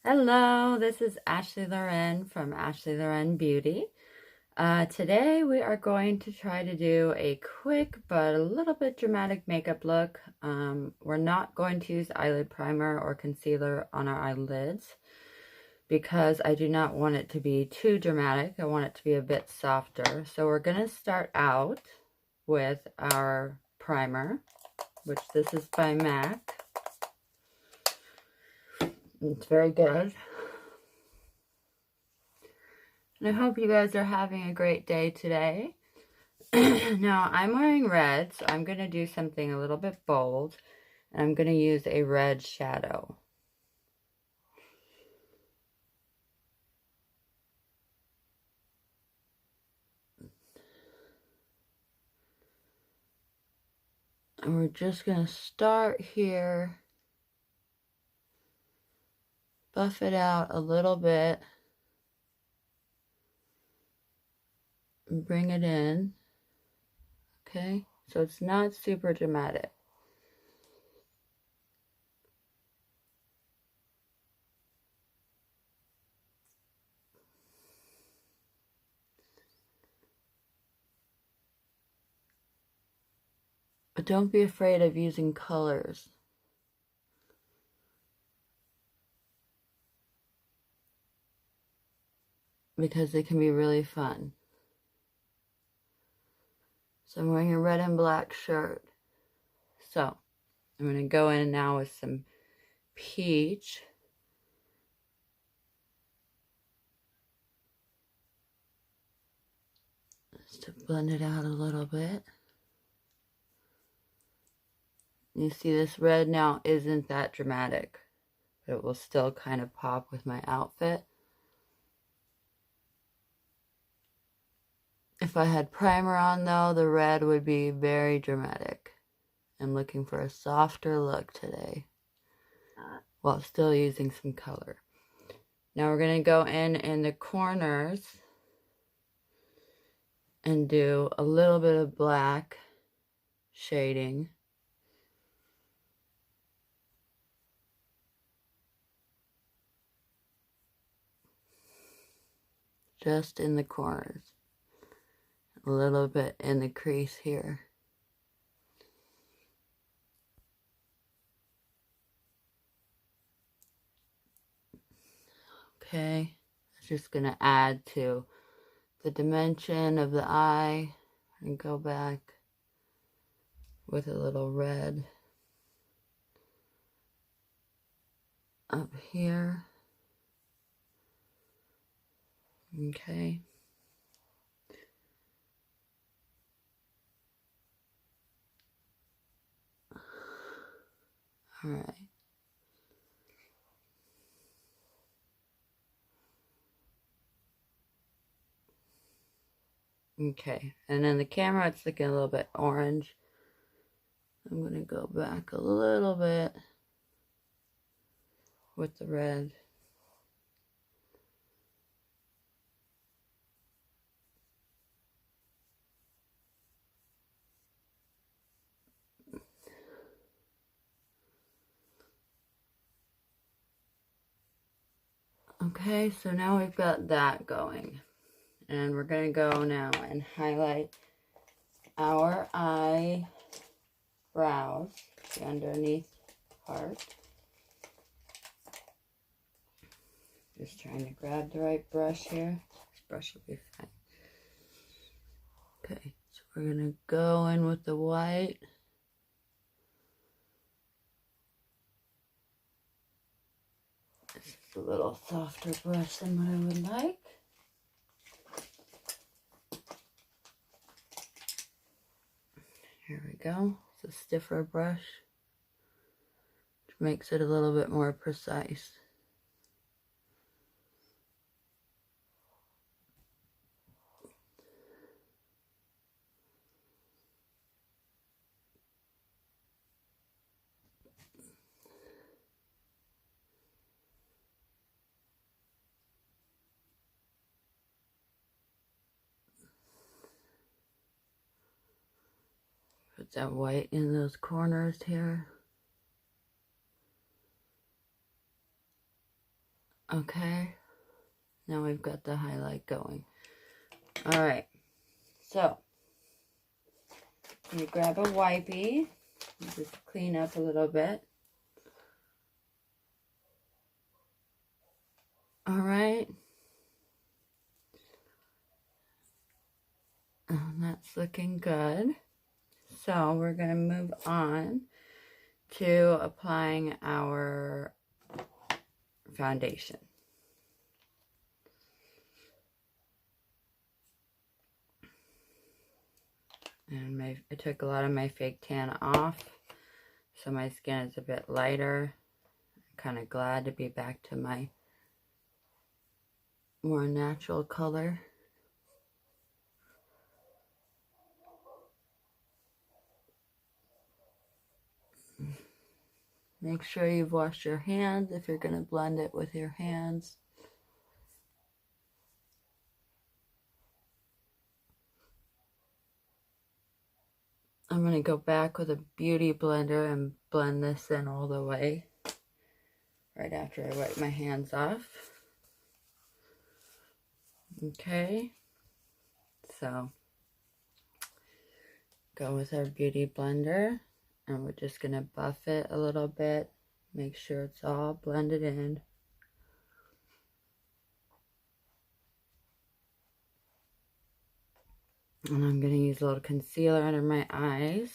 Hello, this is Ashley Loren from Ashley Loren Beauty. Today we are going to try to do a quick but a little bit dramatic makeup look. We're not going to use eyelid primer or concealer on our eyelids because I do not want it to be too dramatic. I want it to be a bit softer. So we're going to start out with our primer, which this is by MAC. It's very good. And I hope you guys are having a great day today. Now, I'm wearing red, so I'm going to do something a little bit bold. And I'm going to use a red shadow. And we're just going to start here. Buff it out a little bit. And bring it in. Okay, so it's not super dramatic. But don't be afraid of using colors, because they can be really fun. So I'm wearing a red and black shirt. So I'm going to go in now with some peach. Just to blend it out a little bit. You see this red now isn't that dramatic, but it will still kind of pop with my outfit. If I had primer on though, the red would be very dramatic. I'm looking for a softer look today while still using some color. Now we're going to go in the corners and do a little bit of black shading. Just in the corners. A little bit in the crease here. Okay, it's just going to add to the dimension of the eye and go back with a little red up here. Okay. All right. Okay, and then the camera, it's looking a little bit orange. I'm going to go back a little bit with the red. Okay, so now we've got that going. And we're going to go now and highlight our eyebrows, the underneath part. Just trying to grab the right brush here. This brush will be fine. Okay, so we're going to go in with the white. This is a little softer brush than what I would like. Here we go. It's a stiffer brush, which makes it a little bit more precise. Put that white in those corners here. Okay, now we've got the highlight going. All right, so you grab a wipey, just clean up a little bit. All right, that's looking good. So we're going to move on to applying our foundation. And I took a lot of my fake tan off, so my skin is a bit lighter. I'm kind of glad to be back to my more natural color. Make sure you've washed your hands if you're going to blend it with your hands. I'm going to go back with a beauty blender and blend this in all the way right after I wipe my hands off. Okay, so go with our beauty blender and we're just going to buff it a little bit, make sure it's all blended in. And I'm going to use a little concealer under my eyes.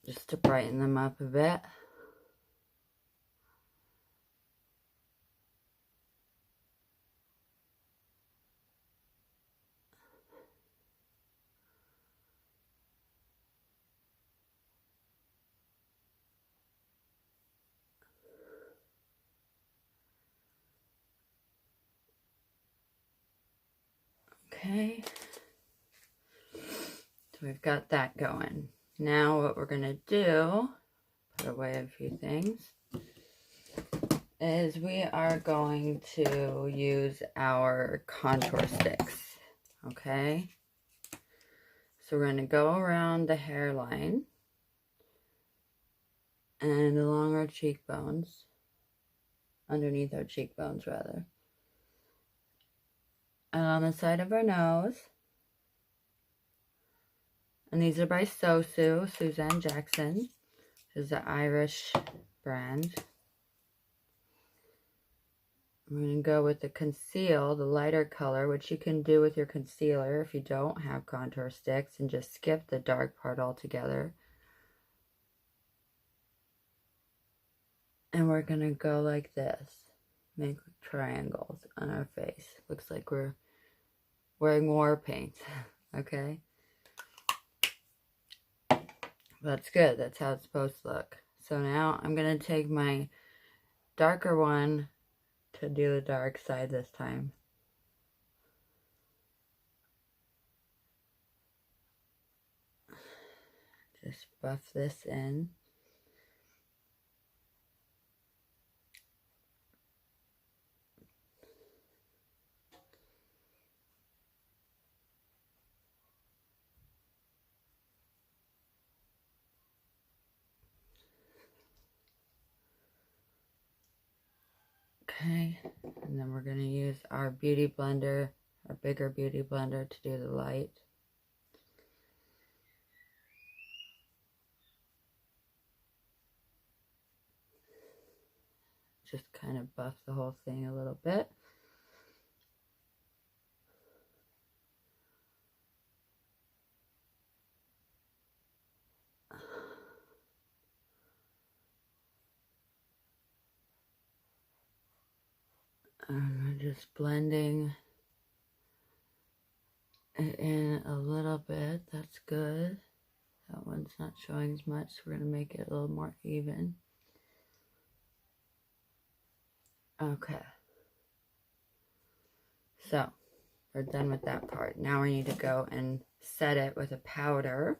Just to brighten them up a bit. Okay, so we've got that going. Now what we're going to do, put away a few things, is we are going to use our contour sticks, okay? So we're going to go around the hairline and along our cheekbones, underneath our cheekbones rather, and on the side of our nose. And these are by Suzanne Jackson, which is the Irish brand. I'm going to go with the conceal, the lighter color, which you can do with your concealer if you don't have contour sticks, and just skip the dark part altogether. And we're going to go like this, make triangles on our face. Looks like we're wearing war paint, okay? That's good, that's how it's supposed to look. So now I'm going to take my darker one to do the dark side this time. Just buff this in. Okay, and then we're going to use our beauty blender, our bigger beauty blender, to do the light. Just kind of buff the whole thing a little bit. And we're just blending it in a little bit. That's good. That one's not showing as much, so we're going to make it a little more even. Okay. So, we're done with that part. Now we need to go and set it with a powder.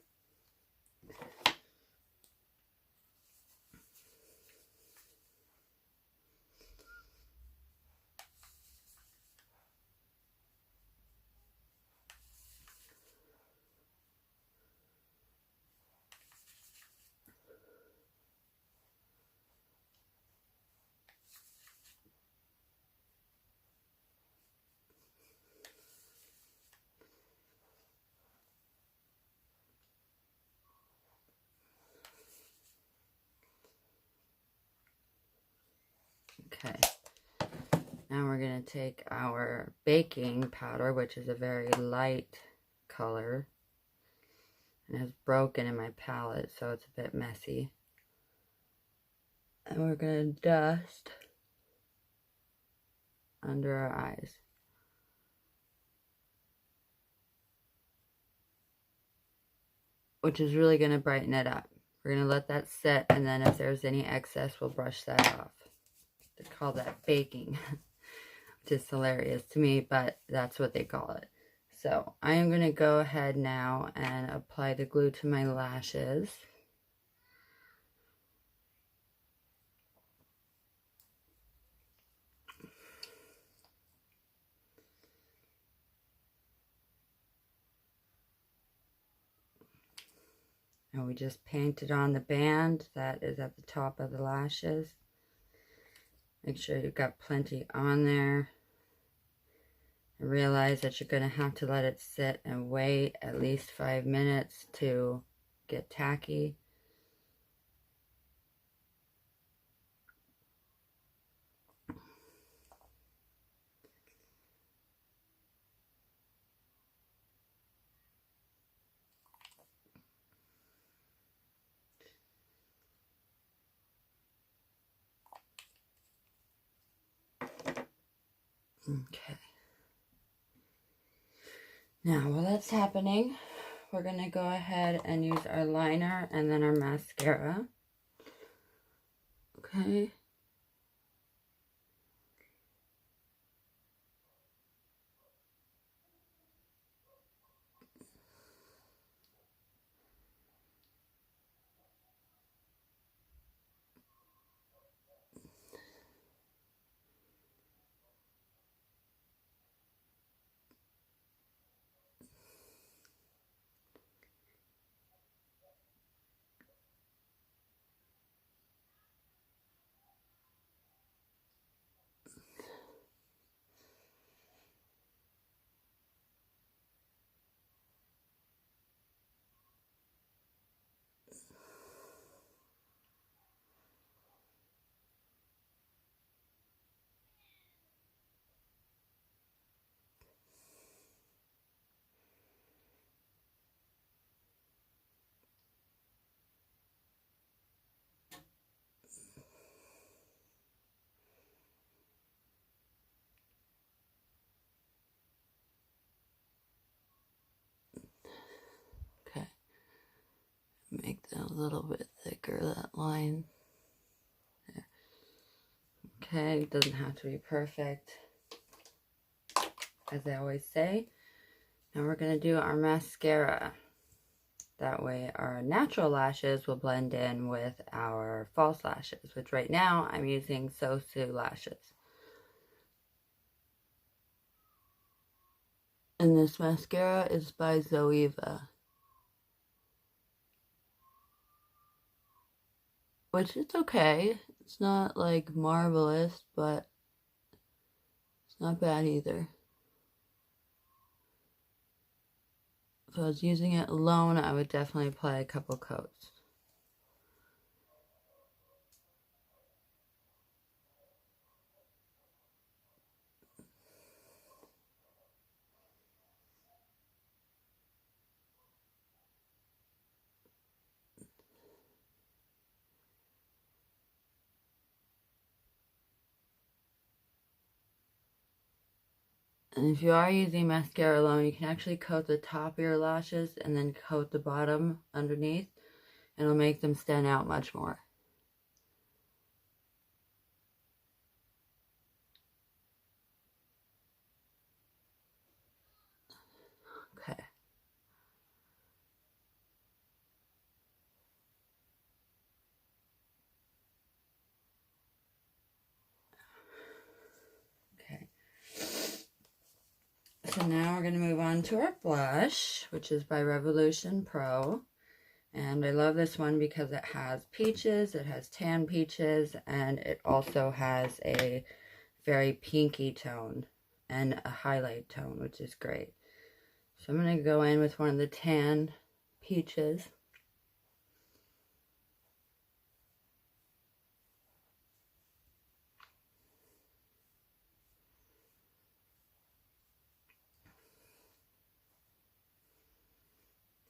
Okay. Now we're going to take our baking powder, which is a very light color. And has broken in my palette, so it's a bit messy. And we're going to dust under our eyes. Which is really going to brighten it up. We're going to let that sit, and then if there's any excess, we'll brush that off. They call that baking, which is hilarious to me, but that's what they call it. So I am going to go ahead now and apply the glue to my lashes. And we just painted on the band that is at the top of the lashes. Make sure you've got plenty on there. And realize that you're going to have to let it sit and wait at least 5 minutes to get tacky. Okay. Now, while that's happening, we're going to go ahead and use our liner and then our mascara. Okay. Okay. Make that a little bit thicker, that line. There. Okay, it doesn't have to be perfect, as I always say. Now we're going to do our mascara. That way our natural lashes will blend in with our false lashes, which right now I'm using Sosu lashes. And this mascara is by Zoeva, which is okay. It's not like marvelous, but it's not bad either. If I was using it alone, I would definitely apply a couple coats. And if you are using mascara alone, you can actually coat the top of your lashes and then coat the bottom underneath. And it'll make them stand out much more. Okay. Okay. So now we're going to move on to our blush, which is by Revolution Pro. And I love this one because it has peaches, it has tan peaches, and it also has a very pinky tone and a highlight tone, which is great. So I'm going to go in with one of the tan peaches.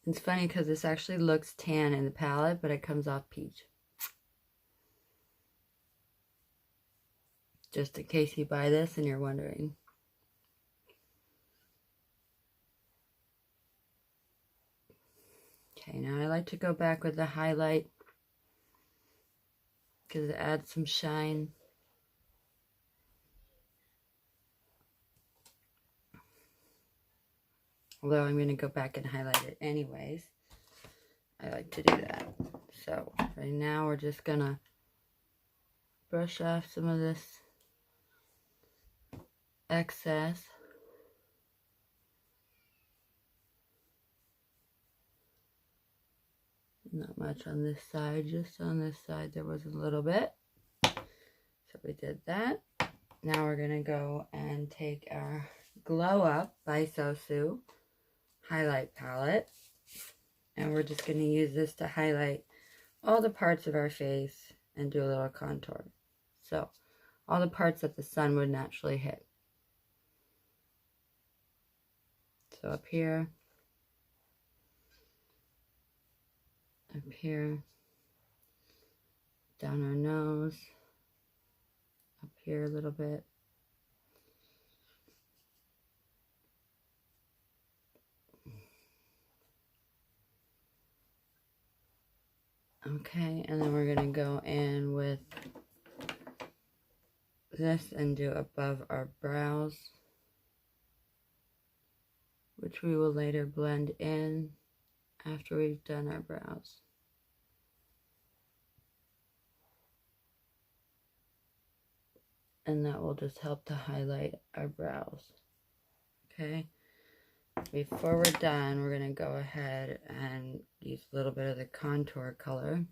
It's funny because this actually looks tan in the palette, but it comes off peach. Just in case you buy this and you're wondering. Okay, now I like to go back with the highlight because it adds some shine. Although I'm going to go back and highlight it anyways. I like to do that. So right now we're just going to brush off some of this excess. Not much on this side, just on this side there was a little bit. So we did that. Now we're going to go and take our Glow Up by Sosu highlight palette. And we're just going to use this to highlight all the parts of our face and do a little contour. So all the parts that the sun would naturally hit. So up here, down our nose, up here a little bit. Okay, and then we're going to go in with this and do above our brows, which we will later blend in after we've done our brows. And that will just help to highlight our brows. Okay, before we're done, we're going to go ahead and use a little bit of the contour color.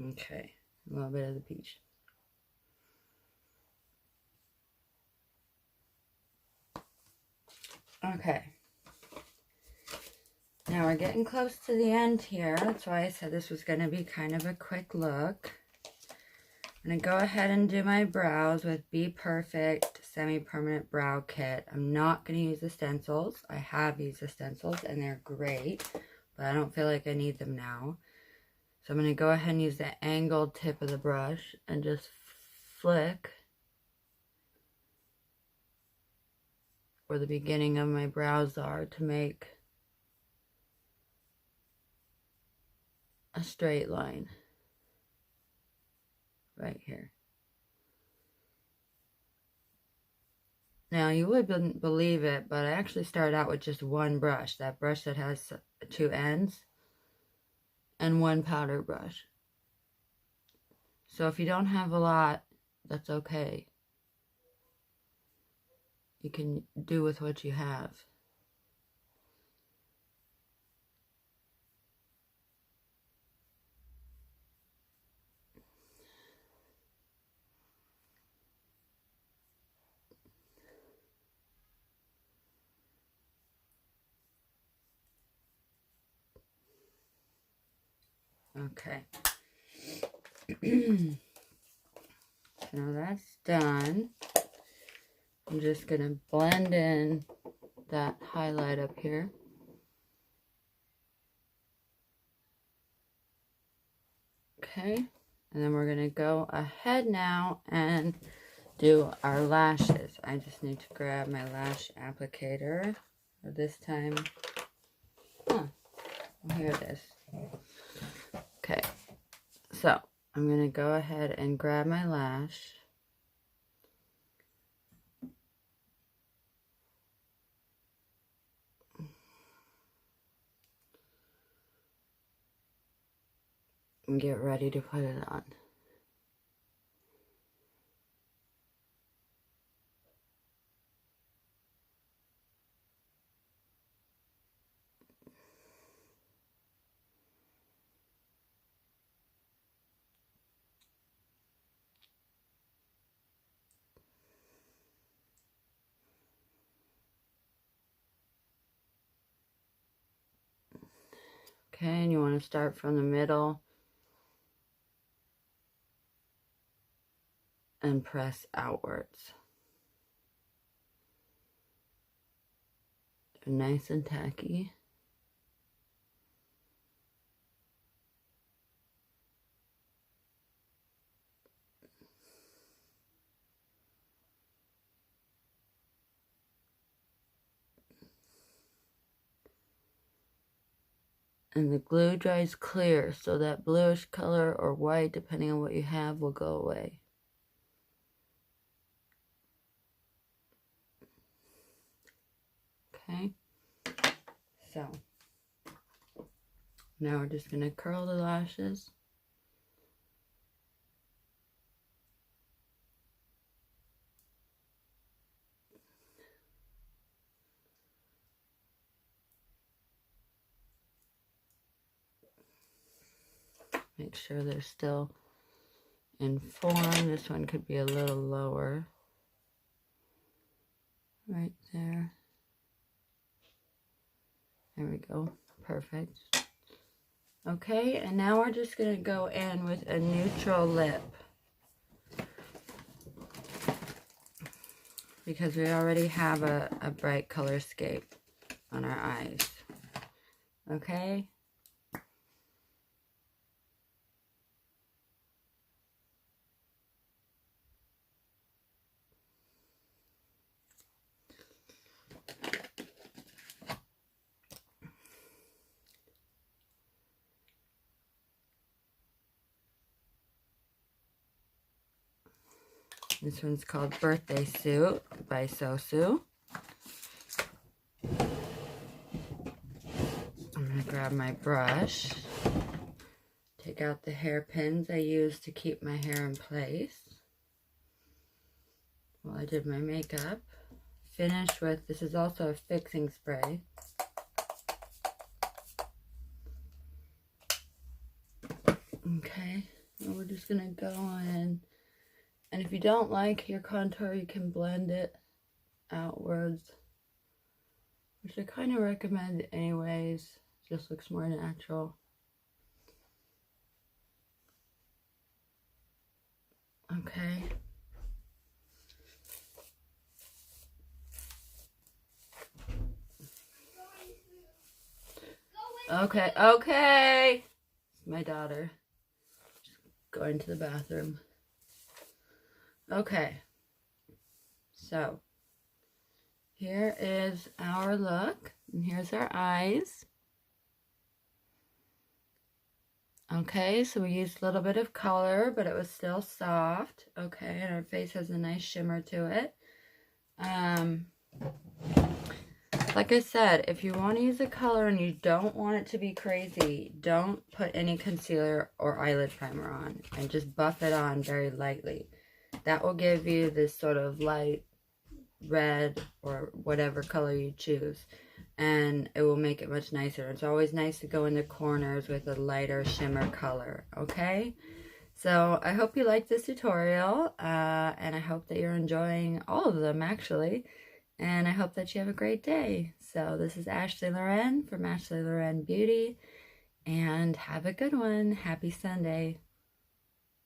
Okay, a little bit of the peach. Okay, now we're getting close to the end here. That's why I said this was going to be kind of a quick look. I'm going to go ahead and do my brows with Be Perfect Semi-Permanent Brow Kit. I'm not going to use the stencils. I have used the stencils and they're great, but I don't feel like I need them now. So I'm going to go ahead and use the angled tip of the brush and just flick where the beginning of my brows are to make a straight line right here. Now you wouldn't believe it, but I actually started out with just one brush, that brush that has two ends, and one powder brush. So if you don't have a lot, that's okay. You can do with what you have. Okay. So now that's done. I'm just going to blend in that highlight up here. Okay. And then we're going to go ahead now and do our lashes. I just need to grab my lash applicator. This time, here it is. Okay, so I'm going to go ahead and grab my lash. And get ready to put it on. Okay, and you want to start from the middle and press outwards. They're nice and tacky. And the glue dries clear, so that bluish color or white, depending on what you have, will go away. Okay, so now we're just going to curl the lashes. Make sure they're still in form. This one could be a little lower. Right there. There we go. Perfect. Okay, and now we're just going to go in with a neutral lip, because we already have a bright color scape on our eyes. Okay? This one's called Birthday Suit by Sosu. I'm going to grab my brush, take out the hairpins I use to keep my hair in place while I did my makeup. Finish with, this is also a fixing spray. Okay, and we're just going to go in. And if you don't like your contour, you can blend it outwards, which I kind of recommend anyways. Just looks more natural. Okay. Okay. My daughter. Just going to the bathroom. Okay, so here is our look, and here's our eyes. Okay, so we used a little bit of color, but it was still soft. Okay, and our face has a nice shimmer to it. Like I said, if you want to use a color and you don't want it to be crazy, don't put any concealer or eyelid primer on, and just buff it on very lightly. That will give you this sort of light red or whatever color you choose, and it will make it much nicer. It's always nice to go in the corners with a lighter shimmer color, okay? So I hope you liked this tutorial, and I hope that you're enjoying all of them, actually, and I hope that you have a great day. So this is Ashley Loren from Ashley Loren Beauty, and have a good one. Happy Sunday.